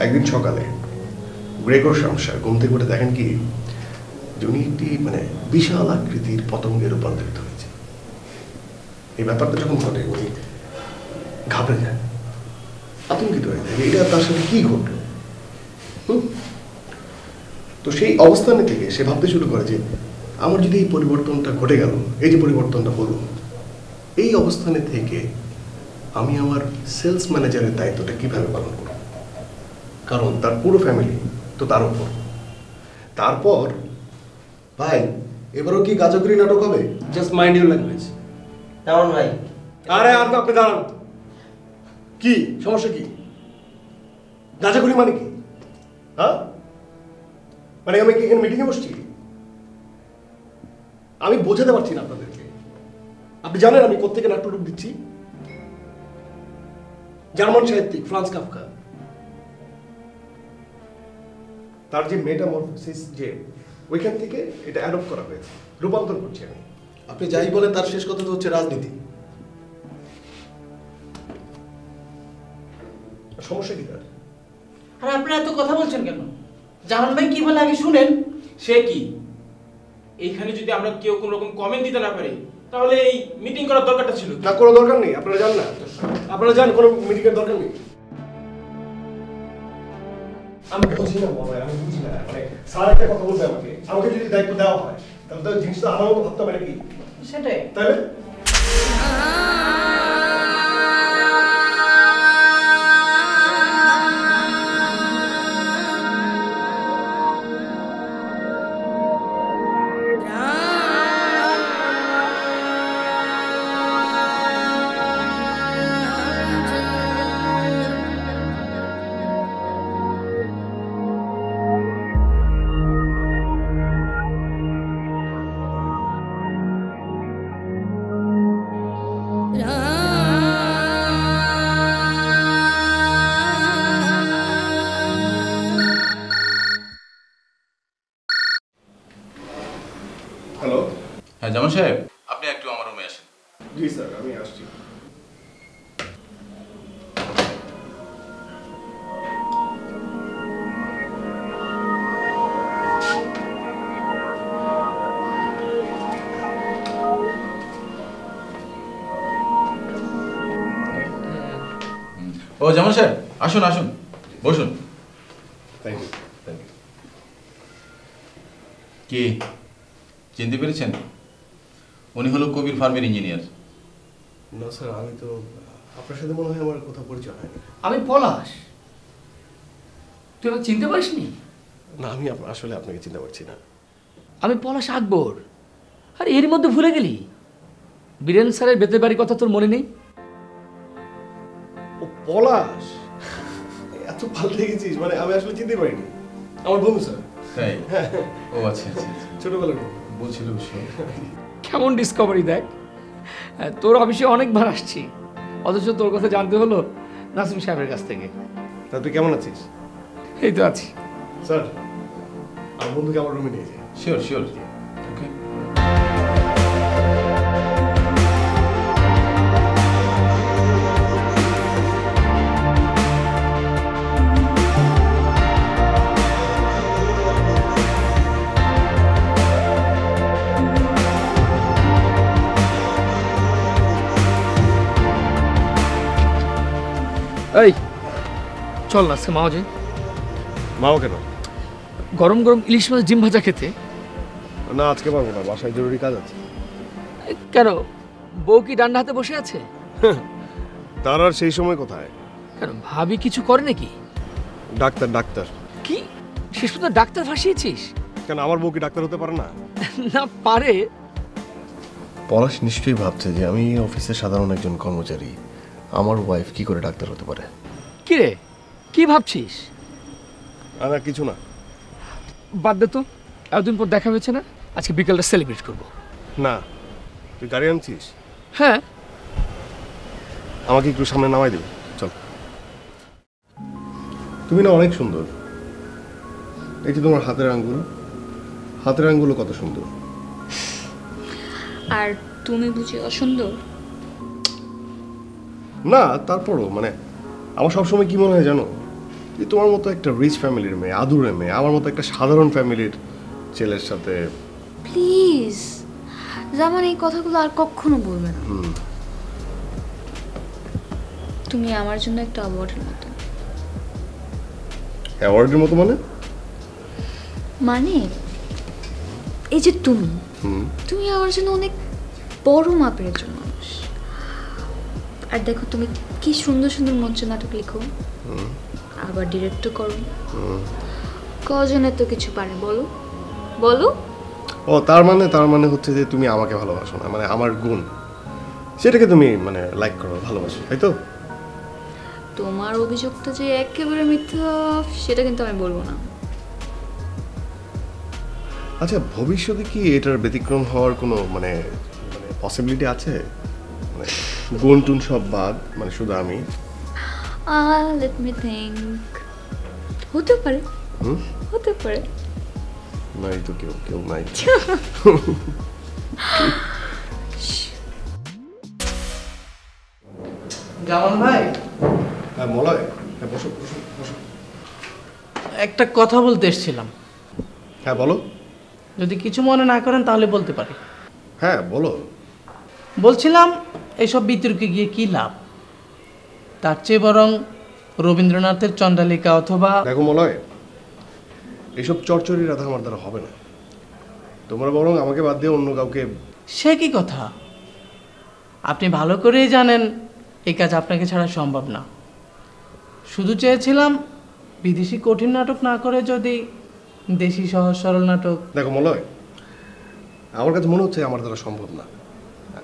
একদিন সকালে গ্রেগর শামসা ঘুম থেকে উঠে দেখেন কি যে উনি একটি মানে বিশাল আকৃতির পতঙ্গে রূপান্তরিত হয়েছে। এই ব্যাপারটা যখন ঘটে উনি ঘাবড়ে যায়, আতঙ্কিত হয়ে যায় এটা তার সাথে কি ঘটলো। তো সেই অবস্থানে থেকে সে ভাবতে শুরু করে যে আমার যদি এই পরিবর্তনটা ঘটে গেল, এই যে পরিবর্তনটা হলো, এই অবস্থানে থেকে আমি আমার সেলস ম্যানেজারের দায়িত্বটা কিভাবে পালন করব, কারণ তার পুরো ফ্যামিলি তো তার উপর। তারপর ভাই এবারও কি গাজগরি নাটক হবে? Just mind your language. কেমন ভাই? আরে আর আপনি দাঁড়ান, কি সমস্যা কি? গাঁজাখুরি মানে কি? হ্যাঁ, মানে আমি কি এখানে মিটিংয়ে বসছি? আমি বোঝাতে পারছি না আপনাদেরকে। আপনি জানেন আমি কোত্থেকে নাট্যরূপ দিচ্ছি? জার্মান সাহিত্যিক ফ্রান্স কাফকা, তার যে মেটামরফোসিস, যে ওইখান থেকে এটা অ্যাডপ্ট করা হয়েছে, রূপান্তর করছি আমি। আপনি যাই বলেন তার শেষ কথা তো হচ্ছে রাজনীতি। সমস্যা কি তার? আর আপনারা এত কথা বলছেন কেন? জাহান ভাই কি বলে আগে শুনেন। সে কি? এইখানে যদি আমরা কেউ কোনো রকম কমেন্ট দিতে না পারি তাহলে এই মিটিং করার দরকারটা ছিল না, কোনো দরকার নেই। আপনারা জান না, আপনারা জান কোনো মিটিং এর দরকার নেই। আমি বুঝি না বাবা, আমি বুঝি না। মানে স্যার একটা কথা বলবে আমাকে, আমাকে যদি দায়িত্ব দেওয়া হয় তাহলে তো জিনিসটা আমার মতো ভাবতে হবে নাকি? সেটাই। তাহলে হ্যালো। হ্যাঁ জামান সাহেব, আপনি একটু আমার রুমে আসেন। জি স্যার, আমি আসছি। ও জামান সাহেব, আসুন আসুন, বসুন। Thank you, thank you. কি চিনতে পেরেছেন? উনি হলো কবির ফার্মের ইঞ্জিনিয়ার। না স্যার, আমি তো আপনার সাথে মনে হয় আমার কোথাও পরিচয় হয়নি। আমি পলাশ। তুই আমাকে চিনতে পারিসনি? না, আমি আসলে আপনাকে চিন্তা করছি না। আমি পলাশ আকবর। আর এর মধ্যে ভুলে গেলি? বীরেন স্যারের বেতের বাড়ির কথা তোর মনে নেই? ও পলাশ, এত পাল্টে গেছিস, মানে আমি আসলে চিনতে পারিনি। আমার বন্ধু স্যার। তাই? ও আচ্ছা আচ্ছা, ছোটবেলার বন্ধু। বলছিল বিষয়। কেমন ডিসকভারি দেখ। তোর অফিসে অনেকবার আসছি, অথচ তোর কথা জানতে হলো নাসিম সাহেবের কাছ থেকে। তা তুই কেমন আছিস? এই তো আছি। স্যার, আমার বন্ধুকে আমার রুমে নিয়ে যায়। শিওর শিওর, ওকে। এই চল না আজকে মাও যাই। মাও কেন? গরম গরম ইলিশ মাছ ডিম ভাজা খেতে। না, আজকে পারবো না, বাসায় জরুরি কাজ আছে। কেন, বউ কি ডান্ডা হাতে বসে আছে? তার আর সেই সময় কোথায়? কেন, ভাবি কিছু করে নাকি? Doctor doctor. কি শেষ পর্যন্ত ডাক্তার ফাঁসিয়েছিস? কেন, আমার বউ কি ডাক্তার হতে পারে না? না পারে। পলাশ নিশ্চয়ই ভাবছে যে আমি অফিসের সাধারণ একজন কর্মচারী, আমার ওয়াইফ কি করে ডাক্তার হতে পারে। কি রে, কি ভাবছিস? না কিছু না। বাদ দে তো, এতদিন পর দেখা হয়েছে না, আজকে বিকেলটা সেলিব্রেট করবো। না, তুই গাড়ি আনছিস? হ্যাঁ। আমাকে একটু সামনে নামাই দিবি, চল। তুমি না অনেক সুন্দর। এই যে তোমার হাতের আঙ্গুল, হাতের আঙ্গুলও কত সুন্দর। আর তুমি বুঝি অসুন্দর? না, তারপরও মানে আমার সবসময় কি মনে হয় জানো, যে তোমার মতো একটা রিচ ফ্যামিলির মেয়ে, আদুরে মেয়ে, আমার মতো একটা সাধারণ ফ্যামিলির ছেলের সাথে। প্লিজ জামান এই কথাগুলো আর কখনো বলবে না। তুমি আমার জন্য একটা অ্যাওয়ার্ডের মতো। অ্যাওয়ার্ডের মতো মানে? মানে এই যে তুমি তুমি আমার জন্য অনেক বড় মাপের একজন মানুষ। আর দেখো তুমি কি সুন্দর সুন্দর মঞ্চ নাটক লিখো, আবার ডিরেক্টও করো। কজনে তো কিছু পারে বলো বলো। ও তার মানে হচ্ছে যে তুমি আমাকে ভালোবাসো না, মানে আমার গুণ সেটাকে তুমি মানে লাইক করো, ভালোবাসো, তাই তো? তোমার অভিযোগটা যে একেবারে মিথ্যা সেটা কিন্তু আমি বলবো না। আচ্ছা, ভবিষ্যতে কি এটার ব্যতিক্রম হওয়ার কোনো মানে মানে পসিবিলিটি আছে? মানে গুণ টুন সব বাদ, মানে শুধু আমি? Let me think. হতে পারে, হতে পারে। নাই তো কেউ নাই। জামান ভাই, হ্যাঁ মলয়, হ্যাঁ বসো বসো বসো। একটা কথা বলতে এসেছিলাম, হ্যাঁ বলো। যদি কিছু মনে না করেন তাহলে বলতে পারি। হ্যাঁ বলো। বলছিলাম এইসব বিতর্কে গিয়ে কি লাভ, তার চেয়ে বরং রবীন্দ্রনাথের চণ্ডালিকা অথবা। দেখো মলয়, এইসব চরচরি রাধা আমার দ্বারা হবে না। তোমরা বরং আমাকে বাদ দিয়ে অন্য কাউকে। সে কি কথা, আপনি ভালো করেই জানেন এই কাজ আপনাকে ছাড়া সম্ভব না। শুধু চেয়েছিলাম বিদেশি কঠিন নাটক না করে যদি দেশি সহজ সরল নাটক। দেখো মলয়, আমার কাছে মনে হচ্ছে আমার দ্বারা সম্ভব না।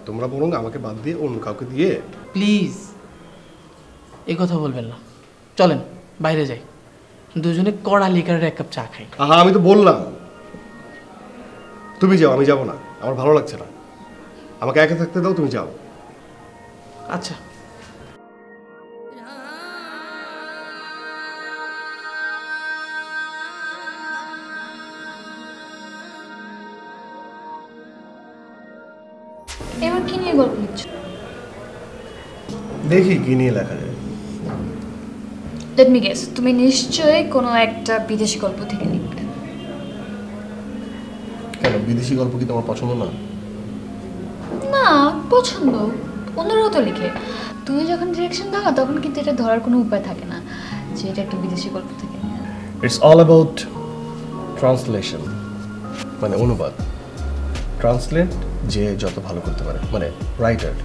তোমরা বরং আমাকে বাদ দিয়ে অন্য কাউকে দিয়ে। প্লিজ এই কথা বলবেন না, চলেন বাইরে যাই, দুজনে কড়া লিকারের এক কাপ চা খাই। আহা, আমি তো বললাম তুমি যাও, আমি যাব না, আমার ভালো লাগছে না। আমাকে একা থাকতে দাও, তুমি যাও। আচ্ছা। এবার কি নিয়ে গল্প লিখছো? দেখি কি নিয়ে লেখা যায়। লেট মি গেস, তুমি নিশ্চয়ই কোনো একটা বিদেশি গল্প থেকে লিখবে। কেন, বিদেশি গল্প কি তোমার পছন্দ না? না, পছন্দ, অন্যরাও তো লিখে। তুমি যখন ডিরেকশন দাও না তখন কিন্তু এটা ধরার কোনো উপায় থাকে না যে এটা একটা বিদেশি গল্প থেকে। ইটস অল অ্যাবাউট ট্রান্সলেশন, মানে অনুবাদ। ট্রান্সলেট যে যত ভালো করতে পারে, মানে রাইটার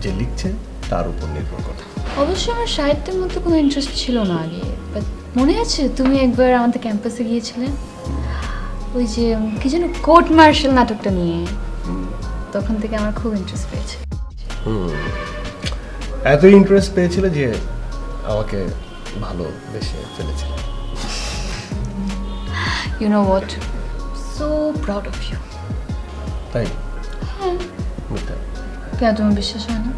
যে লিখছে তার উপর নির্ভর করে। অবশ্য আমার সাহিত্যের মধ্যে কোনো ইন্টারেস্ট ছিল না আগে, বাট মনে আছে তুমি একবার আমাদের ক্যাম্পাসে গিয়েছিলে ওই যে কি যেন কোর্ট মার্শাল নাটকটা নিয়ে, তখন থেকে আমার খুব ইন্টারেস্ট পেয়েছে। এত ইন্টারেস্ট পেয়েছিলে যে আমাকে ভালোবেসে ফেলেছিলে। You know what, so proud of you. তাই? মিথ্যা? কেন তোমার বিশ্বাস হয় না?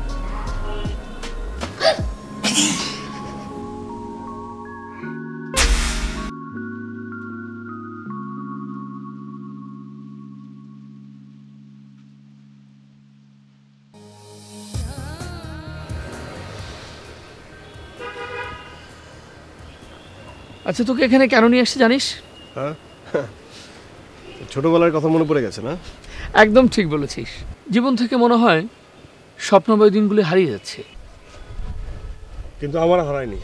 আচ্ছা, তোকে এখানে কেন নিয়ে আসছে জানিস? হ্যাঁ, ছোটবেলার কথা মনে পড়ে গেছে না? একদম ঠিক বলেছিস। জীবন থেকে মনে হয় স্বপ্নময় দিনগুলি হারিয়ে যাচ্ছে। কিন্তু আমার হারায়নি।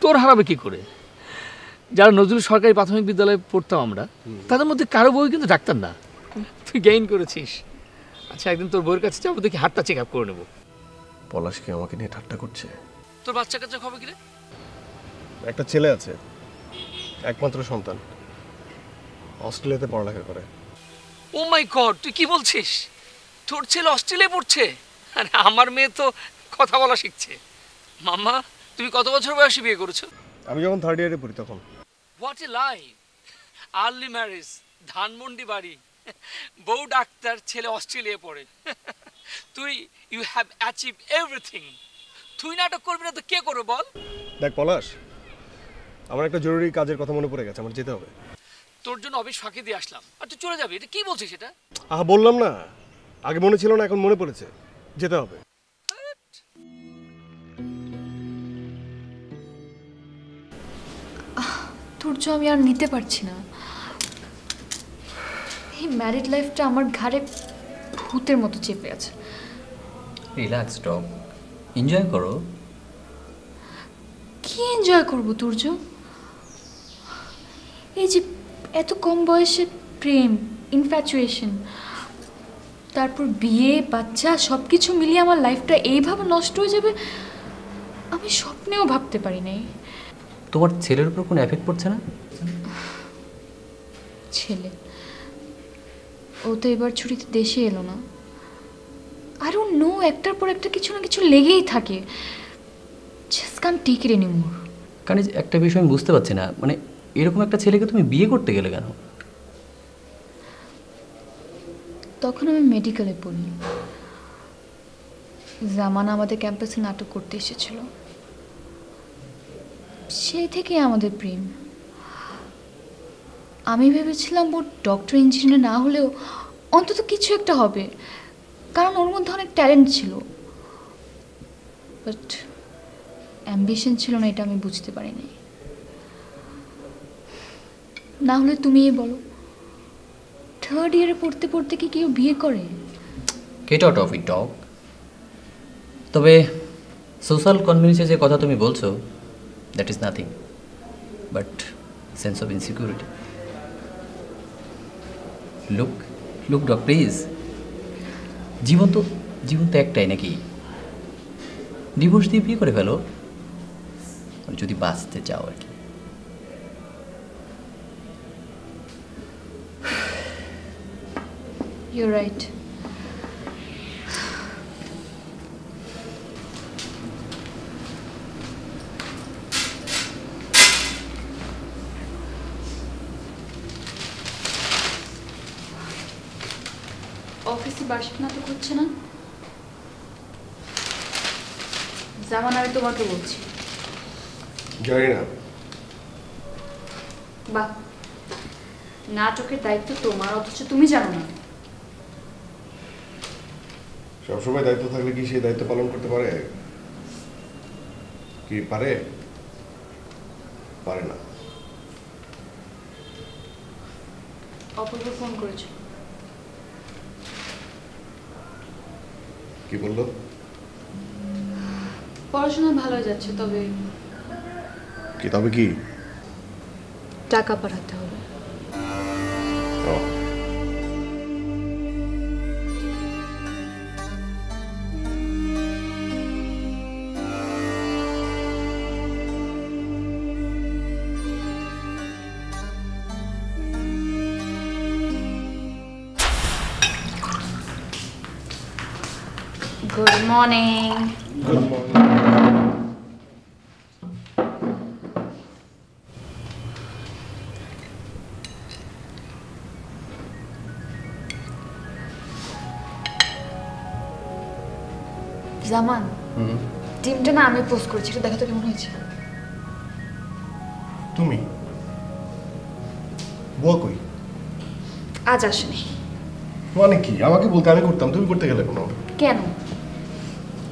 তোর হারাবে কি করে? যারা নজরুল সরকারি প্রাথমিক বিদ্যালয়ে পড়তাম আমরা, তাদের মধ্যে কারো বই কিন্তু ডাক্তার না। তুই গেইন করেছিস। আচ্ছা, একদিন তোর বইয়ের কাছে যাবো, দেখি হাতটা চেক আপ করে নেবো। পলাশ কি আমাকে নিয়ে ঠাট্টা করছে? তোর বাচ্চা কাচ্চা খবর কি রে? একটা ছেলে আছে, একমাত্র সন্তান, অস্ট্রেলিয়াতে পড়ালেখা করে। ও মাই গড, তুই কি বলছিস? তোর ছেলে অস্ট্রেলিয়ায় পড়ছে? আরে আমার মেয়ে তো কথা বলা শিখছে। মাম্মা, তুমি কত বছর বয়সে বিয়ে করেছো? আমি যখন 3rd ইয়ারে পড়ি তখন। What a life! Early marriage, Dhanmondi বাড়ি, বউ ডাক্তার, ছেলে অস্ট্রেলিয়ায় পড়ে। তুই ইউ হ্যাভ অ্যাচিভ এভরিথিং। তুই নাটক করবি না তো কে করবে বল? দেখ পলাশ, আমার একটা জরুরি কাজের কথা মনে পড়ে গেছে, আমার যেতে হবে। তোর জন্য অফিস ফাঁকি দিয়ে আসলাম আর তুই চলে যাবি? এটা কি বলছিস এটা? আহা, বললাম না, আগে মনে ছিল না, এখন মনে পড়েছে, যেতে হবে। তুর্য আমি আর নিতে পারছি না। এই ম্যারিড লাইফটা আমার ঘাড়ে ভূতের মতো চেপে আছে। রিল্যাক্স ডগ, এনজয় করো। কি এনজয় করবো তুর্য? এই যে এত কম বয়সে প্রেম, ইনফ্যাচুয়েশন, তারপর বিয়ে, বাচ্চা, সব কিছু মিলিয়ে আমার লাইফটা এইভাবে নষ্ট হয়ে যাবে আমি স্বপ্নেও ভাবতে পারি নাই। তোমার ছেলের উপর কোনো এফেক্ট পড়ছে না? ছেলে ও তো এবার ছুটিতে দেশে এলো না। আরও নো, একটার পর একটা কিছু না কিছু লেগেই থাকে। Just can't take it anymore. কারণ একটা বিষয় আমি বুঝতে পারছি না, মানে এরকম একটা ছেলেকে তুমি বিয়ে করতে গেলে কেন? তখন আমি মেডিকেলে পড়ি। জামানা আমাদের ক্যাম্পাসে নাটক করতে এসেছিল, সেই থেকেই আমাদের প্রেম। আমি ভেবেছিলাম ওর ডক্টর ইঞ্জিনিয়ার না হলেও অন্তত কিছু একটা হবে, কারণ ওর মধ্যে অনেক ট্যালেন্ট ছিল। বাট অ্যাম্বিশন ছিল না, এটা আমি বুঝতে পারিনি। না হলে তুমিই বলো, থার্ড ইয়ারে পড়তে পড়তে কি কেউ বিয়ে করে? Get out of it dog. তবে সোশ্যাল কনভিনিয়েন্সে যে কথা তুমি বলছো, that is nothing but sense of insecurity. Look look dog please, জীবন তো একটাই নাকি? ডিভোর্স দিয়ে বিয়ে করে ফেলো যদি বাঁচতে চাও আর কি। You're right. অফিসে বার্ষিক নাটক হচ্ছে না? জামান, আমি তোমাকে বলছি। জানি না। বাহ, নাটকের দায়িত্ব তোমার, অথচ তুমি জানো না। সবসময় দায়িত্ব থাকলে কি সেই দায়িত্ব পালন করতে পারে? কি পারে? পারে না। অপূর্ব ফোন করেছো? কি বললো? পড়াশোনা ভালো যাচ্ছে, তবে কি তবে কি? টাকা পাঠাতে হবে। ও, good morning. Good morning. Zaman, টিমটা না আমি পোস্ট করেছি, এটা দেখো তো কেমন হয়েছে। তুমি বুয়া কই? আজ আসেনি। মানে কি? আমাকে বলতে আমি করতাম, তুমি করতে গেলে কোনো? কেন?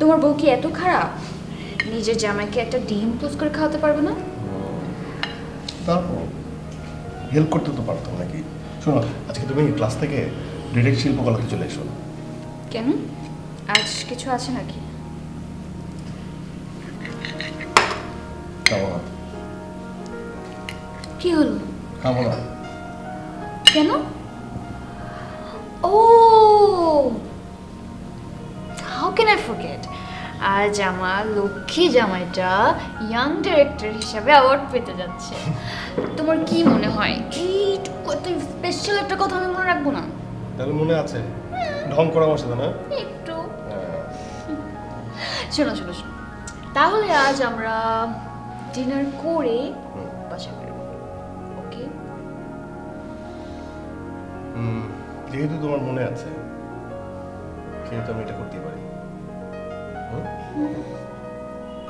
তোমার বউ কি এত খারাপ? নিজের জামাইকে একটা ডিম পোস্ট করে খাওয়াতে পারবে না? তারপর হেল্প করতে তো পারতাম নাকি? শোনো, আজকে তুমি ক্লাস থেকে ডিরেক্ট শিল্পকলাতে চলে এসো। কেন? আজ কিছু আছে নাকি? খাবো না। কি হলো? খাবো না। কেন? ও, হাউ ক্যান আই ফরগেট, আজ আমার লক্ষ্মী জামাইটা ইয়াং ডিরেক্টর হিসাবে অ্যাওয়ার্ড পেতে যাচ্ছে। তোমার কি মনে হয় এইটুকু এত স্পেশাল একটা কথা আমি মনে রাখবো না? তাহলে মনে আছে? ঢং করা আমার সাথে না? একটু। শোনো শোনো শোনো, তাহলে আজ আমরা ডিনার করে বাসা ফিরবো, ওকে? যেহেতু তোমার মনে আছে, সেহেতু আমি এটা করতেই পারি।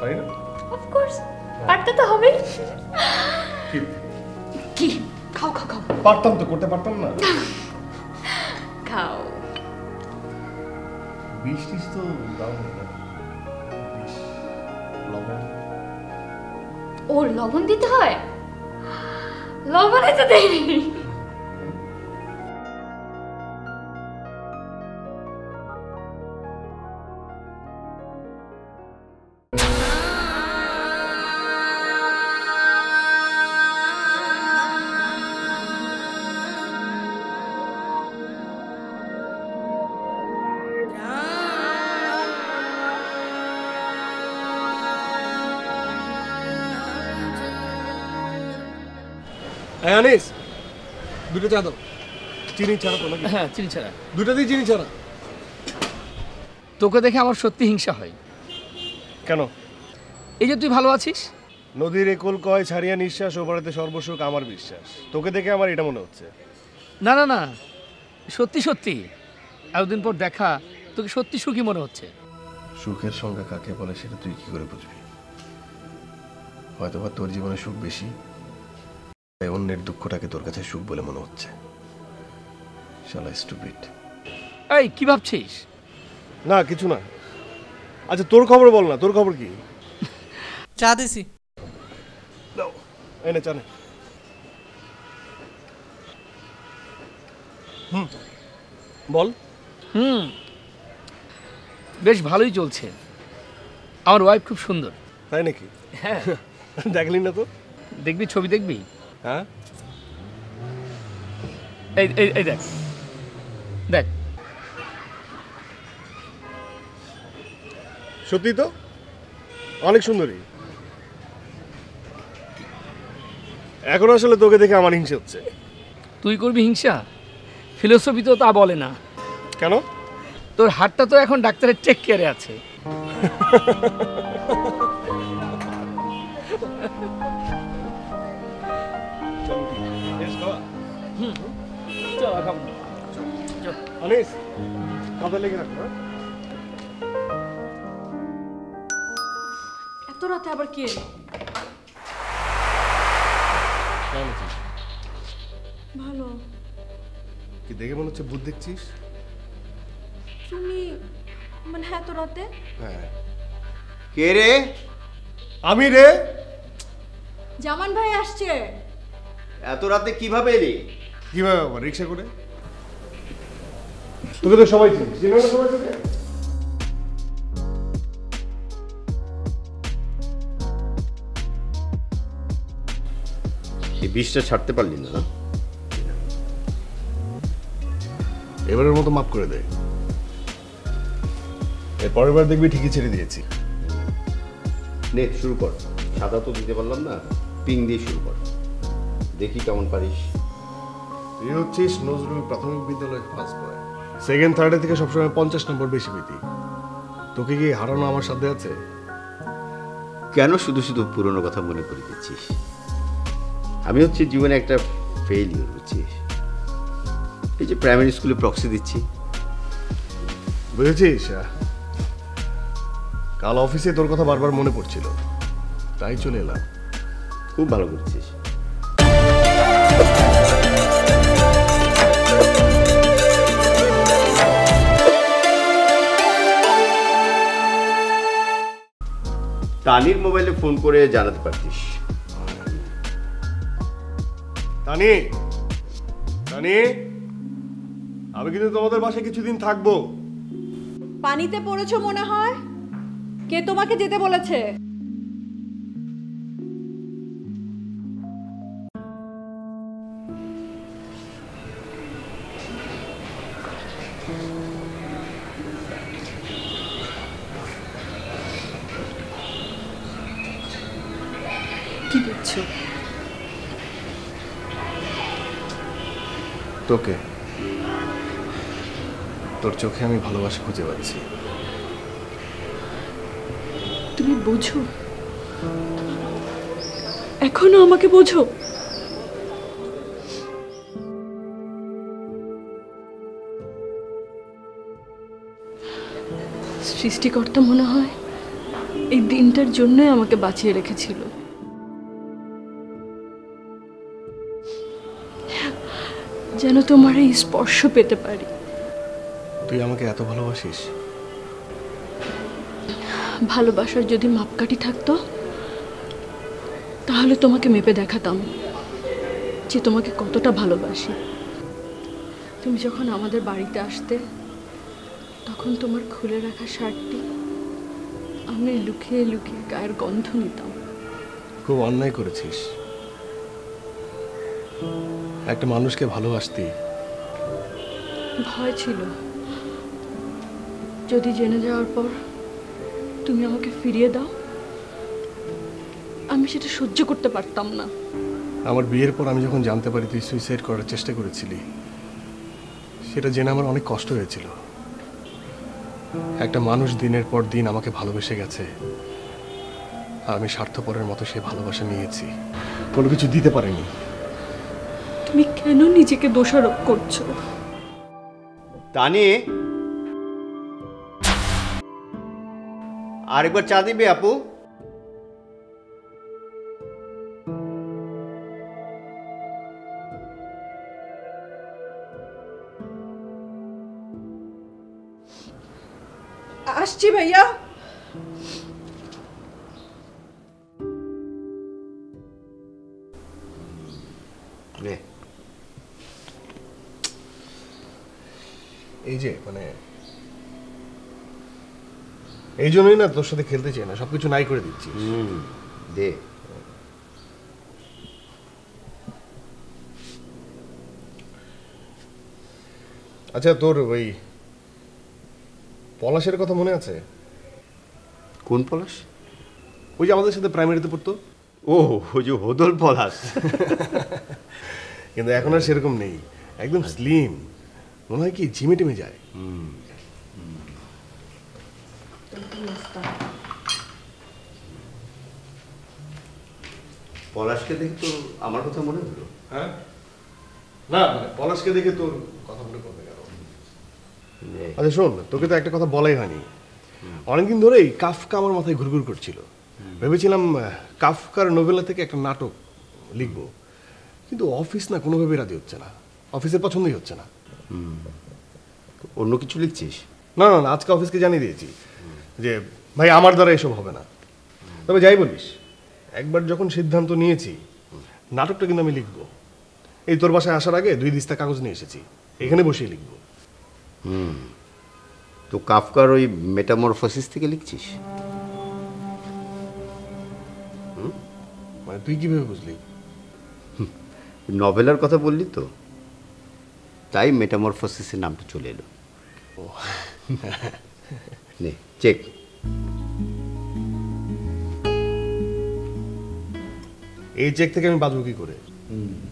পারি না? অফকোর্স, পারতে তো হবেই। কি? কি? খাও খাও খাও। পারতাম তো, করতে পারতাম না? খাও। বিষ টিস তো দাও না। বিষ, লবণ। ওর লবণ দিতে হয়? লবণে তো দেয়নি। হ্যাঁ আনিস, দুটো চা দাও। চিনি ছাড়া তো নাকি? হ্যাঁ, চিনি ছাড়া। দুটাতেই চিনি ছাড়া। তোকে দেখে আমার সত্যি হিংসা হয়। কেন? এই যে তুই ভালো আছিস। নদীর একল কয় ছাড়িয়া নিঃশ্বাস, ওপারেতে সর্বসুখ আমার বিশ্বাস। তোকে দেখে আমার এটা মনে হচ্ছে। না না না, সত্যি সত্যি এতদিন পর দেখা, তোকে সত্যি সুখী মনে হচ্ছে। সুখের সংজ্ঞা কাকে বলে সেটা তুই কি করে বুঝবি? হয়তোবা তোর জীবনে সুখ বেশি, তাই অন্যের দুঃখটাকে তোর কাছে সুখ বলে মনে হচ্ছে। শালা স্টুপিড। এই কি ভাবছিস? না কিছু না। আচ্ছা তোর খবর বল না, তোর খবর কি? চা দিছি। দাও, এনে চা নে। বল। বেশ ভালোই চলছে। আমার ওয়াইফ খুব সুন্দর। তাই নাকি? হ্যাঁ। দেখলি না তো? দেখবি, ছবি দেখবি। হ্যাঁ, এই এই এই দেখ দেখ। সত্যি তো অনেক সুন্দরী। এখন আসলে তোকে দেখে আমার হিংসা হচ্ছে। তুই করবি হিংসা? ফিলোসফি তো তা বলে না। কেন? তোর হাতটা তো এখন ডাক্তারের টেক কেয়ারে আছে। আনিস, কাঁধে লেগে রাখো। এত রাতে আবার কে এলো? ভালো। কি দেখে মনে হচ্ছে ভূত দেখছিস? তুমি মানে এত রাতে? হ্যাঁ। কে রে? আমি রে। জামান ভাই আসছে। এত রাতে কিভাবে এলি? কিভাবে বাবা? রিক্সা করে। তোকে তো সবাই চিনিস। চিনো না সবাই তোকে? এই বিষটা ছাড়তে পারলি না? এবারের মতো মাফ করে দে। এর পরের বার দেখবি ঠিকই ছেড়ে দিয়েছি। নে শুরু কর। সাদা তো দিতে পারলাম না, পিং দিয়ে শুরু কর, দেখি কেমন পারিস। তুই হচ্ছিস নজরুল প্রাথমিক বিদ্যালয়ের ফার্স্ট বয়। সেকেন্ড থার্ডে থেকে সবসময় 50 নম্বর বেশি পেতি। তোকে কি হারানো আমার সাথে আছে? কেন শুধু শুধু পুরনো কথা মনে করে দিচ্ছিস? আমি হচ্ছে জীবনে একটা ফেইলিওর, বুঝছিস? এই যে প্রাইমারি স্কুলে প্রক্সি দিচ্ছি। বুঝেছিস? কাল অফিসে তোর কথা বারবার মনে পড়ছিল, তাই চলে এলাম। খুব ভালো করছিস। তানির মোবাইলে ফোন করে জানাতে পারতিস। তানি, তানি, আমি কিন্তু তোমাদের বাসায় কিছুদিন থাকবো। পানিতে পড়েছো মনে হয়। কে তোমাকে যেতে বলেছে? কি দেখছো? তোকে, তোর চোখে আমি ভালোবাসা খুঁজে পাচ্ছি। তুমি বোঝো? এখনো আমাকে বোঝো? সৃষ্টিকর্তা মনে হয় এই দিনটার জন্যই আমাকে বাঁচিয়ে রেখেছিল। যেন তোমার এই স্পর্শ পেতে পারি। তুই আমাকে এত ভালোবাসিস? ভালোবাসার যদি মাপকাঠি থাকতো তাহলে তোমাকে মেপে দেখাতাম যে তোমাকে কতটা ভালোবাসি। তুমি যখন আমাদের বাড়িতে আসতে, তখন তোমার খুলে রাখা শার্টটি আমি লুকিয়ে লুকিয়ে গায়ের গন্ধ নিতাম। খুব অন্যায় করেছিস। একটা মানুষকে ভালোবাসতি। ভয় ছিল, যদি জেনে যাওয়ার পর তুমি আমাকে ফিরিয়ে দাও, আমি সেটা সহ্য করতে পারতাম না। আমার বিয়ের পর আমি যখন জানতে পারি তুই সুইসাইড করার চেষ্টা করেছিলি, সেটা জেনে আমার অনেক কষ্ট হয়েছিল। একটা মানুষ দিনের পর দিন আমাকে ভালোবেসে গেছে, আর আমি স্বার্থপরের মতো সে ভালোবাসা নিয়েছি, কোনো কিছু দিতে পারিনি। তুমি কেন নিজেকে দোষারোপ করছো? তানি, আরেকবার চা দিবে আপু? আসছি ভাইয়া। এই যে মানে এই জন্যই না তোর সাথে খেলতে চাই না, সবকিছু নাই করে দিচ্ছি। দে। আচ্ছা, তোর ওই পলাশের কথা মনে আছে? কোন পলাশ? ওই যে আমাদের সাথে প্রাইমারিতে পড়তো। ও, ওই যে হোদল পলাশ। কিন্তু এখন আর সেরকম নেই, একদম স্লিম, মনে হয় কি জিমে টিমে যায়। পলাশকে দেখে তো আমার কথা মনে হলো। হ্যাঁ, না মানে পলাশকে দেখে তোর কথা মনে করবে কেন? আচ্ছা শোন, তোকে তো একটা কথা বলাই হয়নি। অনেকদিন ধরেই কাফকা আমার মাথায় ঘুরঘুর করছিল। ভেবেছিলাম কাফকার নোভেলা থেকে একটা নাটক লিখবো, কিন্তু অফিস না কোনোভাবেই রাজি হচ্ছে না, অফিসের পছন্দই হচ্ছে না। অন্য কিছু লিখছিস? না না না, আজকে অফিসকে জানিয়ে দিয়েছি যে ভাই আমার দ্বারা এসব হবে না। তবে যাই বলিস, একবার যখন সিদ্ধান্ত নিয়েছি, নাটকটা কিন্তু আমি লিখবো। এই তোর বাসায় আসার আগে 2 দিস্তা কাগজ নিয়ে এসেছি, এখানে বসিয়ে লিখবো। তো কাফকার ওই মেটামরফোসিস থেকে লিখছিস? মানে তুই কিভাবে বুঝলি? নভেলার কথা বললি তো, তাই মেটামরফোসিসের নামটা চলে এলো। নে চেক। এই চেক থেকে আমি বাঁচবো কি করে?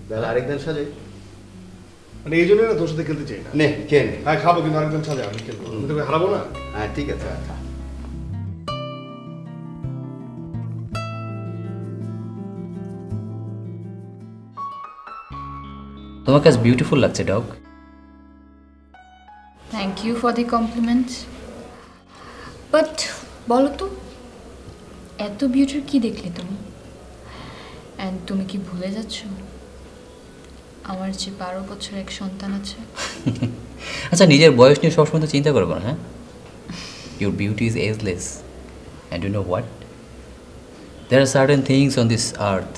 তাহলে আরেকদিন সাজে। মানে এই জন্যই না তোর সাথে খেলতে চাই না। নে খেল। হ্যাঁ খাবো, কিন্তু আরেকদিন সাজা আমি খেলবো, আমি তোকে হারাবো না। হ্যাঁ ঠিক আছে। আচ্ছা তোমাকে আজ বিউটিফুল লাগছে dog. Thank you for the compliment, but বলো তো এত বিউটির কি দেখলে তুমি? অ্যান্ড তুমি কি ভুলে যাচ্ছ আমার যে 12 বছর এক সন্তান আছে? আচ্ছা, নিজের বয়স নিয়ে সবসময় তো চিন্তা করবো না। হ্যাঁ, your beauty is ageless, and you know what, there are certain things on this earth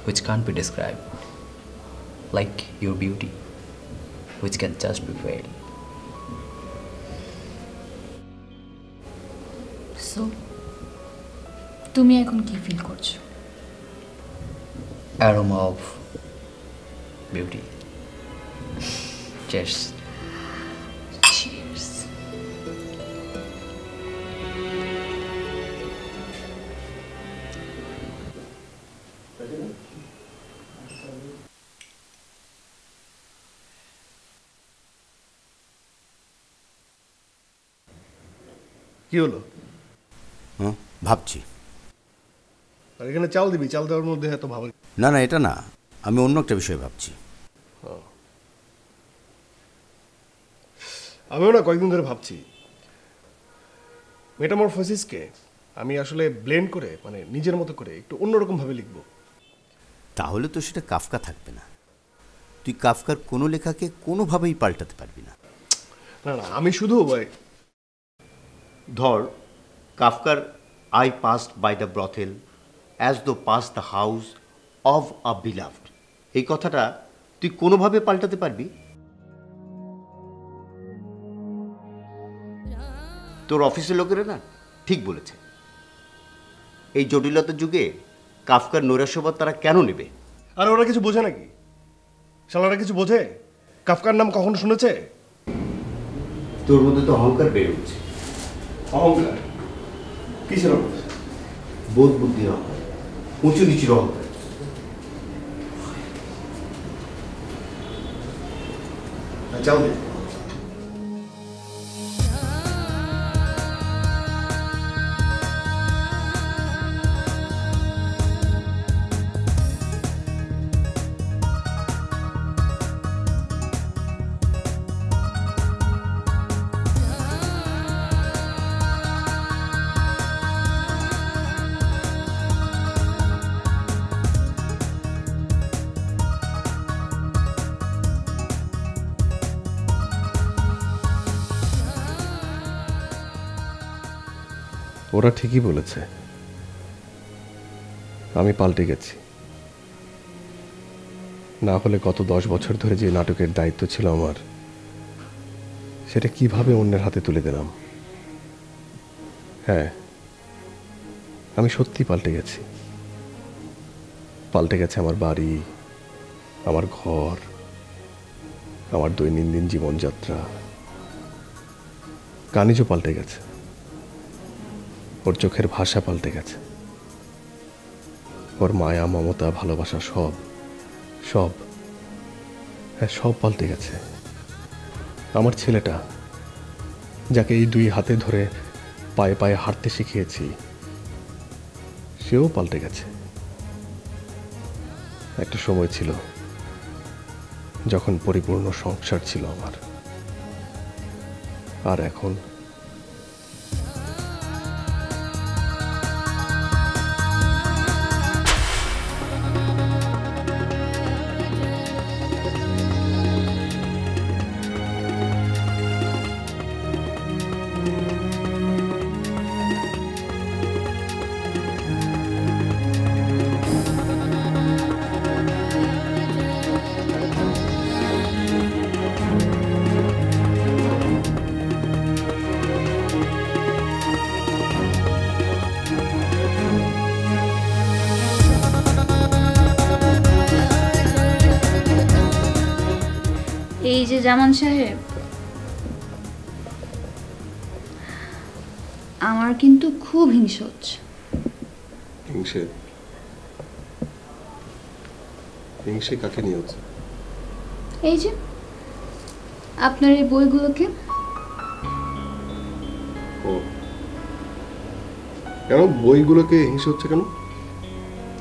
which can't be described, like your beauty, which can just be felt. So তুমি এখন কি ফিল করছো? Aroma of beauty. Cheers. Cheers. কি হলো? ভাবছি। আর এখানে চাল দিবি, চাল দেওয়ার মধ্যে এত ভাবা? না না, এটা না, আমি অন্য একটা বিষয় ভাবছি। আমিও না কয়েকদিন ধরে ভাবছি মেটামরফোসিসকে আমি আসলে ব্লেন্ড করে, মানে নিজের মতো করে একটু অন্যরকম ভাবে লিখবো। তাহলে তো সেটা কাফকা থাকবে না। তুই কাফকার কোনো লেখাকে কোনোভাবেই পাল্টাতে পারবি না। না না, আমি শুধু ধর কাফকার I passed by the brothel as though pass the house of a beloved, এই কথাটা তুই কোনোভাবে পাল্টাতে পারবি? তোর অফিসের লোকেরা না ঠিক বলেছে, এই জটিলতার যুগে কাফকার নৈরাশ্যবাদ তারা কেন নেবে? আর ওরা কিছু বোঝে নাকি? শালারা কিছু বোঝে? কাফকার নাম কখনো শুনেছে? তোর মধ্যে তো অহংকার বেড়ে উঠছে। অহংকার? কিসের অহংকার? বোধ বুদ্ধির অহংকার, উঁচু নিচুর অহংকার। যাও দে। ওরা ঠিকই বলেছে, আমি পাল্টে গেছি। না হলে গত 10 বছর ধরে যে নাটকের দায়িত্ব ছিল আমার, সেটা কিভাবে অন্যের হাতে তুলে দিলাম। হ্যাঁ, আমি সত্যি পাল্টে গেছি। পাল্টে গেছে আমার বাড়ি, আমার ঘর, আমার দৈনন্দিন জীবনযাত্রা। কানিজও পাল্টে গেছে, ওর চোখের ভাষা পাল্টে গেছে, ওর মায়া মমতা ভালোবাসা সব সব হ্যাঁ সব পাল্টে গেছে। আমার ছেলেটা, যাকে এই 2 হাতে ধরে পায়ে পায়ে হাঁটতে শিখিয়েছি, সেও পাল্টে গেছে। একটা সময় ছিল যখন পরিপূর্ণ সংসার ছিল আমার, আর এখন এই যে জামান সাহেব, আমার কিন্তু খুব হিংসা হচ্ছে। হিংসে কাকে নিয়ে হচ্ছে? এই যে আপনার এই বইগুলোকে। ও কেন বইগুলোকে হিংসে হচ্ছে কেন?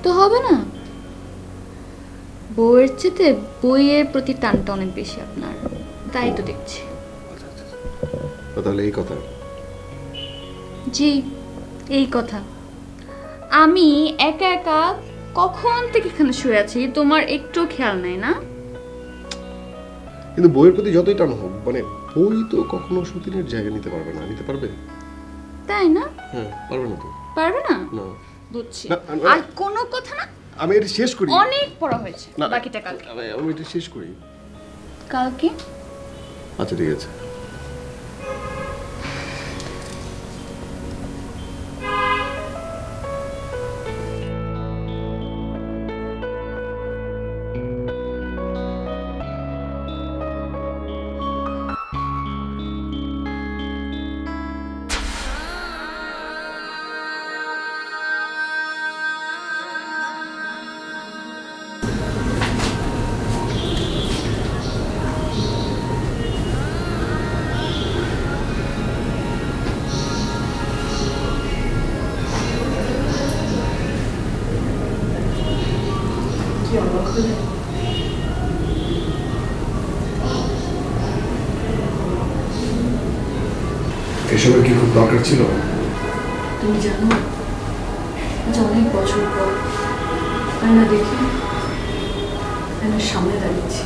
তো হবে না, বইয়ের চেয়ে বইয়ের প্রতি টানটা অনেক বেশি আপনার, তাই তো দেখছি। তাহলে এই কথা? জি, এই কথা। আমি একা একা কখন থেকে এখানে শুয়ে আছি, তোমার একটু খেয়াল নাই না? কিন্তু বইয়ের প্রতি যতই টান হোক, মানে বই তো কখনো সতীনের জায়গা নিতে পারবে না। নিতে পারবে? তাই না? হ্যাঁ, পারবে না তো। পারবে না? না, বুঝছি। না, আর কোনো কথা না, আমি এটা শেষ করি। অনেক পড়া হয়েছে, না, বাকিটা কালকে। আমি এটা শেষ করি। কালকে? আচ্ছা ঠিক আছে। এসবের কি খুব দরকার ছিল? তুমি জানো, আজ অনেক বছর পর আয়না দেখি, আয়নার সামনে দাঁড়িয়েছি।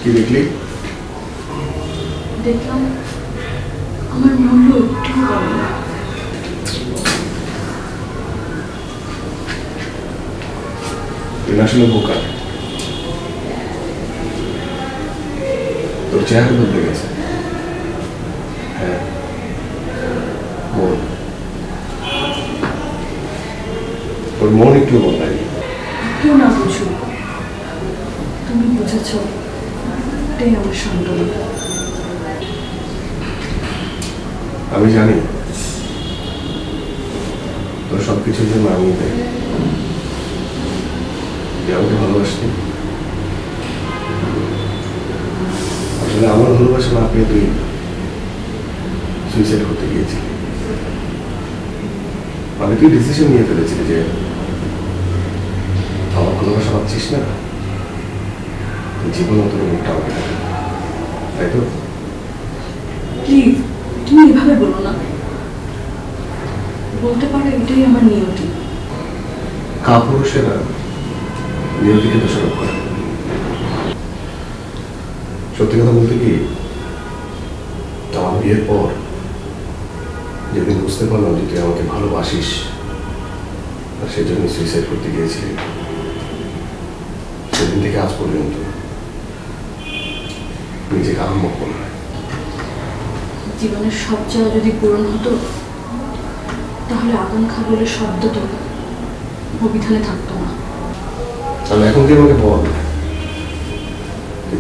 কি দেখলি? দেখলাম আমার মূল্য একটু কম না। তুই আসলে বোকা। চেহারা বদলে গেছে। হ্যাঁ, ওর মন একটু বদলায়। কেউ না বুঝুক, তুমি বুঝেছ, এটাই আমার সান্ত্বনা। আমি জানি তোর সবকিছুর জন্য আমি দেয় আমাকে ভালোবাসি। আসলে আমার ভালোবাসা না পেয়ে তুই সুইসাইড করতে গিয়েছিলি। আমি তুই ডিসিশন নিয়ে ফেলেছিলি যে আমার ভালোবাসা পাচ্ছিস না, জীবন তোর মুখটা আমাকে থাকে, তাই তো? প্লিজ তুমি এভাবে বলো না। বলতে পারো এটাই আমার নিয়তি। কাপুরুষেরা নিয়তিকে দোষারোপ করে। সত্যি কথা বলতে কি, আমার বিয়ের পর যেদিন বুঝতে পারলাম যে তুই আমাকে ভালোবাসিস আর সেই জন্য সুইসাইড করতে গিয়েছিলি, সেদিন থেকে আজ পর্যন্ত নিজেকে আরম্ভ করল। জীবনের সব চাওয়া যদি পূরণ হতো, তাহলে আকাঙ্ক্ষা বলে শব্দটা অভিধানে থাকতো না। তাহলে এখন তুই আমাকে বল,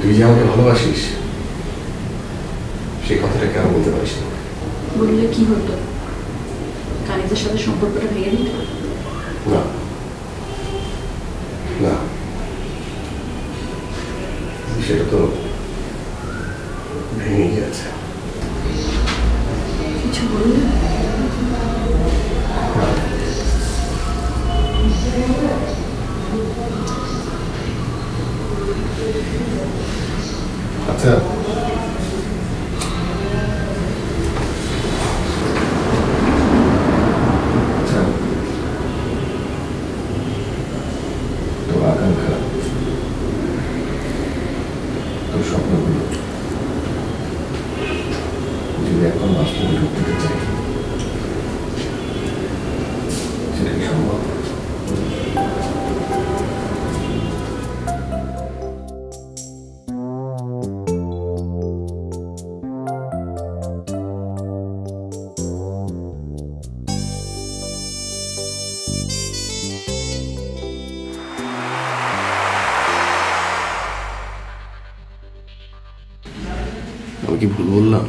তুই যে আমাকে ভালোবাসিস সেই কথাটা কেন বলতে পারিস না? বললে কি হতো? কানিজের সাথে সম্পর্কটা ভেঙে দিত? না না, সেটা তো ভেঙে গেছে। কিছু বললে? আচ্ছা, তোর আকাঙ্ক্ষা, তোর স্বপ্নগুলো যদি এখন বাস্তবে রূপ দিতে চাই, সেটা কি সম্ভব? আমি কি ভুল বললাম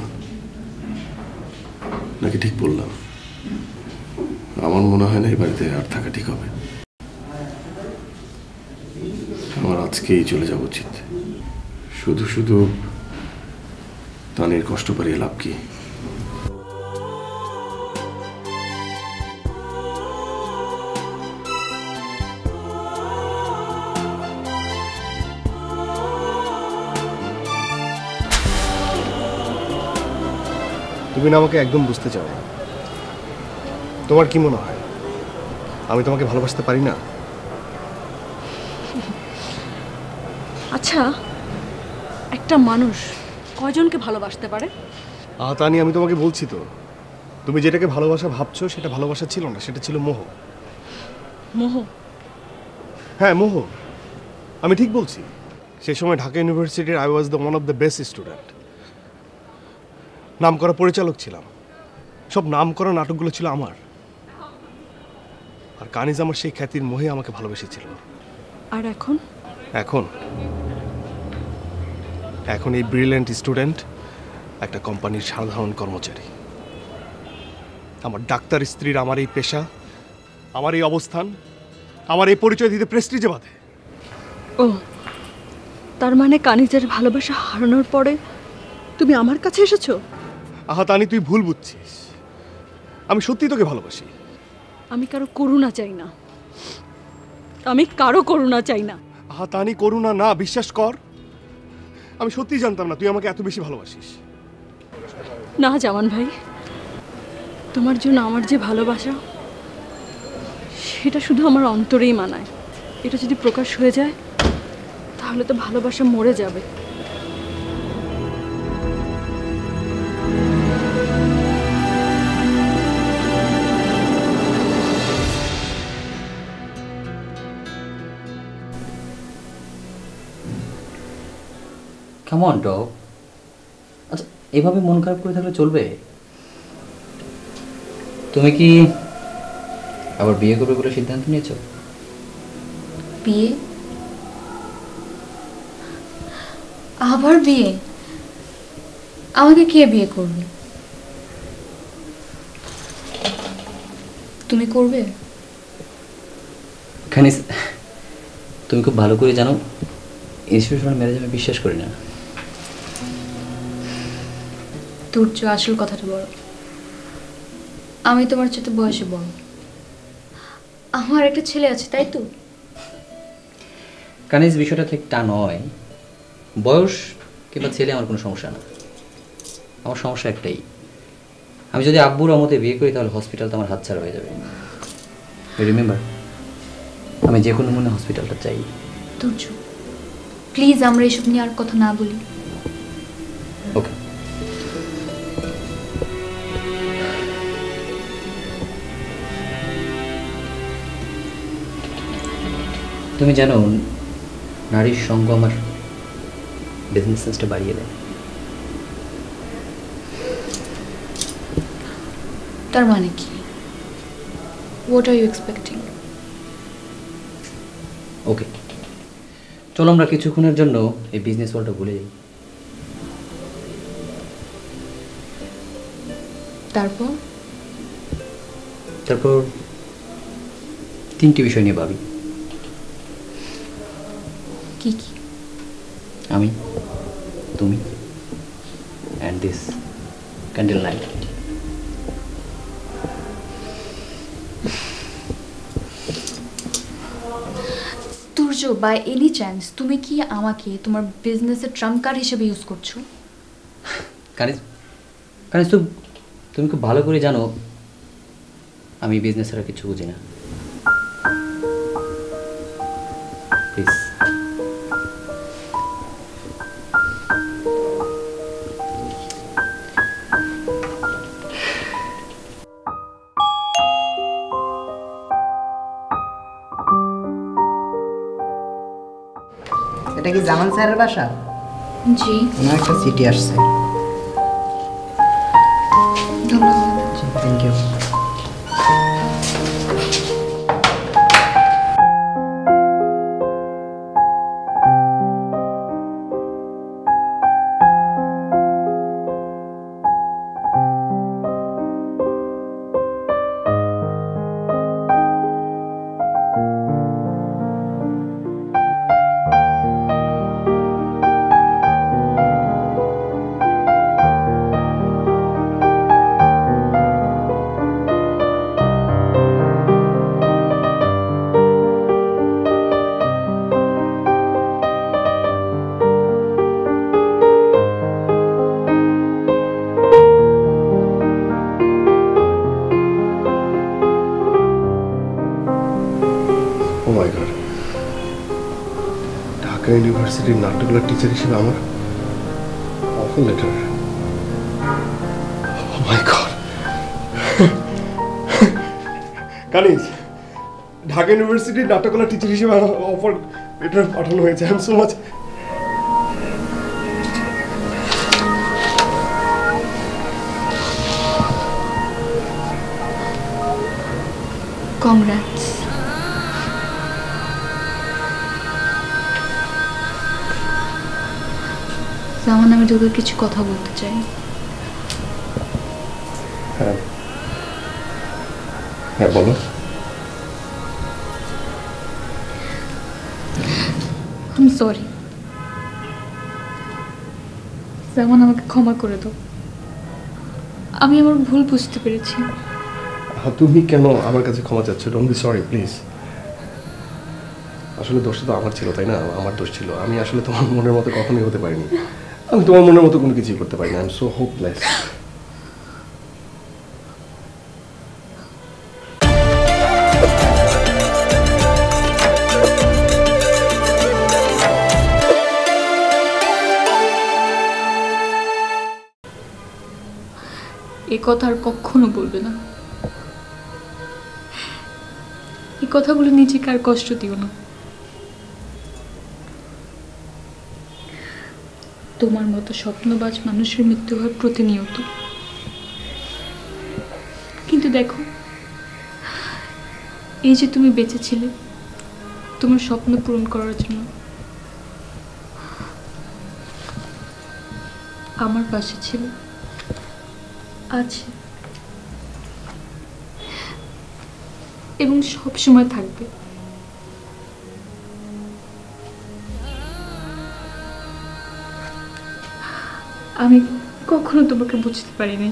নাকি ঠিক বললাম? আমার মনে হয় না এই বাড়িতে আর থাকা ঠিক হবে। আমার আজকেই চলে যাওয়া উচিত। শুধু শুধু তানির কষ্ট পারিয়ে লাভ কি? তুমি না আমাকে একদম বুঝতে চাও না। তোমার কি মনে হয় আমি তোমাকে ভালোবাসতে পারি না? আচ্ছা, একটা মানুষ কয়জনকে ভালোবাসতে পারে? তানি, আমি তোমাকে বলছি তো, তুমি যেটাকে ভালোবাসা ভাবছো সেটা ভালোবাসা ছিল না, সেটা ছিল মোহ। মোহ? হ্যাঁ, মোহ। আমি ঠিক বলছি। সেই সময় ঢাকা ইউনিভার্সিটির I was the one of the best student. নামকরা পরিচালক ছিলাম, সব নামকরা নাটকগুলো ছিল আমার। আর কানিজ আমার সেই খ্যাতির মোহে আমাকে ভালোবেসেছিল। আর এখন? এখন এখন এই ব্রিলিয়েন্ট স্টুডেন্ট একটা কোম্পানির সাধারণ কর্মচারী। আমার ডাক্তার স্ত্রীর আমার এই পেশা, আমার এই অবস্থান, আমার এই পরিচয় দিতে প্রেস্টিজে বাঁধে। ও, তার মানে কানিজের ভালোবাসা হারানোর পরে তুমি আমার কাছে এসেছো? তানি, তুই ভুল বুঝছিস। আমি সত্যি তোকে ভালোবাসি। আমি কারো করুণা চাই না, আমি কারো করুণা চাই না। তানি, করুণা না, বিশ্বাস কর। আমি সত্যি জানতাম না তুই আমাকে এত বেশি ভালোবাসিস। না জামান ভাই, তোমার জন্য আমার যে ভালোবাসা সেটা শুধু আমার অন্তরেই মানায়। এটা যদি প্রকাশ হয়ে যায় তাহলে তো ভালোবাসা মরে যাবে। Come on, dog. আচ্ছা, এভাবে মন খারাপ করে থাকলে চলবে? তুমি কি আবার বিয়ে করবে বলে সিদ্ধান্ত নিয়েছো? বিয়ে? আবার বিয়ে? আমাকে কে বিয়ে করবে? তুমি করবে? খানিস, তুমি খুব ভালো করে জানো ইনস্টিটিউশনাল ম্যারেজ আমি বিশ্বাস করি না। তুর্য, আসল কথাটা বড়। আমি তোমার চেয়ে বয়সে বড়। আমার একটা ছেলে আছে, তাই তো? কানিস, বিষয়টা ঠিক তা নয়। বয়স কিংবা ছেলে আমার কোনো সমস্যা না। আমার সমস্যা একটাই, আমি যদি আব্বুর আমতে বিয়ে করি তাহলে হসপিটাল তো আমার হাতছাড়া হয়ে যাবে। রিমেম্বার, আমি যে কোনো মনে হসপিটালটা চাই। তুর্য, প্লিজ আমরা এসব নিয়ে আর কথা না বলি। ওকে। তুমি জানো নারীর সঙ্গ আমার বিজনেস সেন্সটা বাড়িয়ে দেয়। তার মানে কি? What are you expecting? Okay, চলো আমরা কিছুক্ষণের জন্য এই বিজনেস ওয়ার্ল্ডটা ভুলে যাই। তারপর? তারপর 3টি বিষয় নিয়ে ভাবি। কি কি? আমি, তুমি, and this candle light. Turya, by any chance তুমি কি আমাকে তোমার বিজনেসের ট্রাম্প কার্ড হিসেবে ইউজ করছো? কানিস, কানিস, তুমি খুব ভালো করে জানো আমি বিজনেসের আর কিছু বুঝি না। প্লিজ। এটা কি জামান স্যারের বাসা? জি। ওনার একটা চিঠি আসছে। ধন্যবাদ। Thank you. ঢাকা ইউনিভার্সিটির নাট্যকলার টিচার হিসেবে আমার অফার লেটার। ও মাই গড। কানিজ, ঢাকা ইউনিভার্সিটির নাট্যকলার টিচার হিসেবে আমার অফার লেটার পাঠানো হয়েছে। I am so much. Congrats. যেমন আমি তোকে কিছু কথা বলতে চাই। হ্যাঁ হ্যাঁ, বলো। I am sorry. যেমন আমাকে ক্ষমা করে দাও, আমি আমার ভুল বুঝতে পেরেছি। তুমি কেন আমার কাছে ক্ষমা চাচ্ছ? Don't be sorry please. আসলে দোষটা তো আমার ছিল, তাই না? আমার দোষ ছিল। আমি আসলে তোমার মনের মতো কখনোই হতে পারিনি। আমি তোমার মনের মতো কোনো কিছুই করতে পারি না। I am so hopeless. এ কথা আর কখনো বলবে না। এই কথাগুলো নিজেকে আর কষ্ট দিও না। তোমার মতো স্বপ্নবাজ মানুষের মৃত্যু হয় প্রতিনিয়ত, কিন্তু দেখো এই যে তুমি বেঁচে ছিলে তোমার স্বপ্ন পূরণ করার জন্য, আমার পাশে ছিল, আছে এবং সব সময় থাকবে। আমি কখনো তোমাকে বুঝতে পারিনি,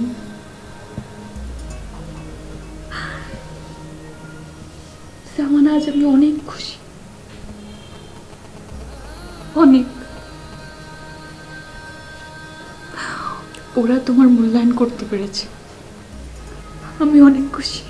সামানা। আজ আমি অনেক খুশি, অনেক। ওরা তোমার মূল্যায়ন করতে পেরেছে, আমি অনেক খুশি।